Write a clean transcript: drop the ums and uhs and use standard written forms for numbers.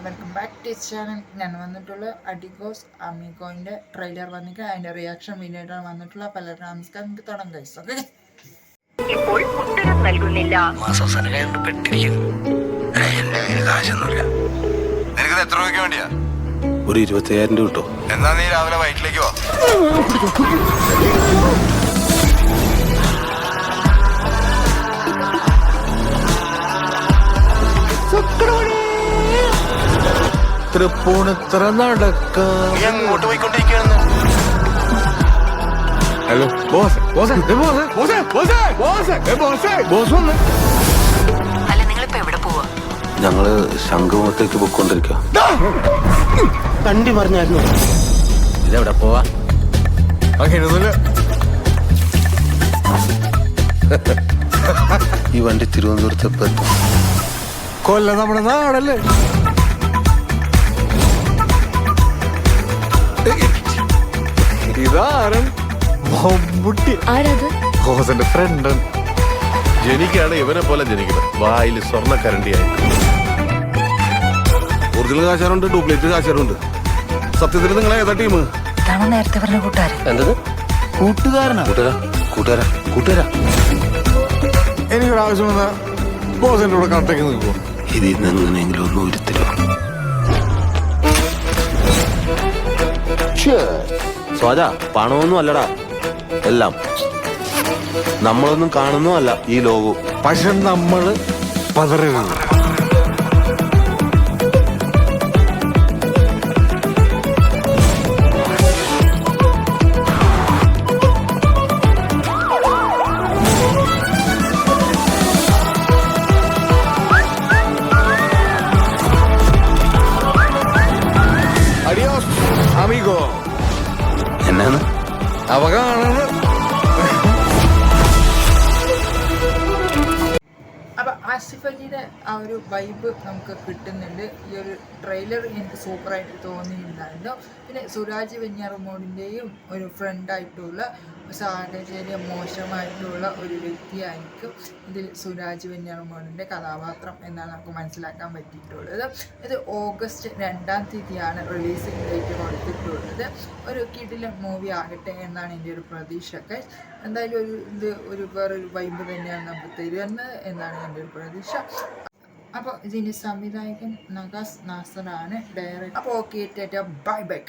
Welcome back to channel. ഞാൻ വന്നിട്ടുള്ള അഡിഗോസ് അമിഗോന്റെ trailer വന്നിട്ട് അതിന്റെ റിയാക്ഷൻ വീഡിയോ ആയിട്ടാണ് വന്നിട്ടുള്ള. പലരും നമസ്കാരം, നമുക്ക് തുടങ്ങാം ഗൈസ്. ഓക്കെ, ഇപ്പോൾ ഉത്തരം നൽകുന്നില്ല. നിനക്ക് എത്ര രൂപയ്ക്ക് വേണ്ടിയാ? ഒരു 25,000 രൂപ കിട്ടോ? എന്നാ നീ രാവിലെ വൈറ്റിലേക്ക് പോ. തൃപ്പൂണിത്തറ നടക്കാം. നീ അങ്ങോട്ട് പോയിക്കൊണ്ടിരിക്കുകയാണെന്ന്. Hello boss, boss, boss, boss, boss, boss, boss വന്ന്. അല്ല, നിങ്ങളിപ്പോ എവിടെ പോവാ? ഞങ്ങള് ശംഖുമുഖത്തേക്ക് പോയിക്കൊണ്ടിരിക്കുക. കണ്ടി പറഞ്ഞായിരുന്നു. ഇതെവിടെ പോവാ? ഈ വണ്ടി തിരുവനന്തപുരത്ത് എപ്പോ എത്തും? കൊല്ലം നമ്മുടെ നാടല്ലേ. ഇതാരും ഹോസന്റെ ഫ്രണ്ട്. ജനിക്കാണ് ഇവനെ പോലെ ജനിക്കണം. വായിൽ സ്വർണ്ണക്കരണ്ടിയായിട്ട്. Original കാശാറുണ്ട്, duplicate കാശാറുണ്ട്. സത്യത്തിൽ നിങ്ങളെ ഏതാ ടീം? നേരത്തെ പറഞ്ഞ കൂട്ടുകാരൻ. എന്തത്? കൂട്ടുകാരനാ? കൂട്ടുകാരാ, കൂട്ടുകാരാ. എനിക്കൊരാവശ്യം വന്ന ബോസിന്റെ കൂടെ കട്ടയ്ക്ക് നിൽക്കുമോ? ഇതിൽ നിന്ന് എങ്ങനെയെങ്കിലും ഒന്നും ഉരുത്തില്ലോ. സ്വാജ, പണമൊന്നും അല്ലടാ എല്ലാം. നമ്മളൊന്നും കാണുന്നോ അല്ല ഈ ലോകവും. പക്ഷെ നമ്മള് പതറരുത്. Adios amigo. എന്നാണ് അവ കാണുന്നത്? അപ്പോൾ ആസിഫ് അലിയുടെ ആ ഒരു വൈബ് നമുക്ക് കിട്ടുന്നുണ്ട്. ഈ ഒരു ട്രെയിലർ എനിക്ക് സൂപ്പറായിട്ട് തോന്നിയിട്ടുണ്ടായിരുന്നു. പിന്നെ സുരാജ് വെഞ്ഞാറമൂടിൻ്റെയും ഒരു ഫ്രണ്ടായിട്ടുള്ള സാഹചര്യം മോശമായിട്ടുള്ള ഒരു വ്യക്തിയായിരിക്കും ഇതിൽ സുരാജ് വെഞ്ഞാറമൂടിൻ്റെ കഥാപാത്രം എന്നാണ് നമുക്ക് മനസ്സിലാക്കാൻ പറ്റിയിട്ടുള്ളത്. ഇത് ഓഗസ്റ്റ് 2-ാം തീയതിയാണ് റിലീസിംഗ് ഡേറ്റ് കൊടുത്തിട്ടുള്ളത്. ഒരു കിടിലൻ മൂവി ആകട്ടെ എന്നാണ് എൻ്റെ ഒരു പ്രതീക്ഷയൊക്കെ. എന്തായാലും ഒരു വേറൊരു വൈബ് തന്നെയാണ് നമുക്ക് തരുന്നത് എന്നാണ് എൻ്റെ ഒരു പ്രതീക്ഷ. അപ്പോൾ ഇതിൻ്റെ സംവിധായകൻ നഗാസ് നാസറാണ്, ഡയറക്ടർ. അപ്പോൾ ഓക്കെ, ബൈ ബൈ.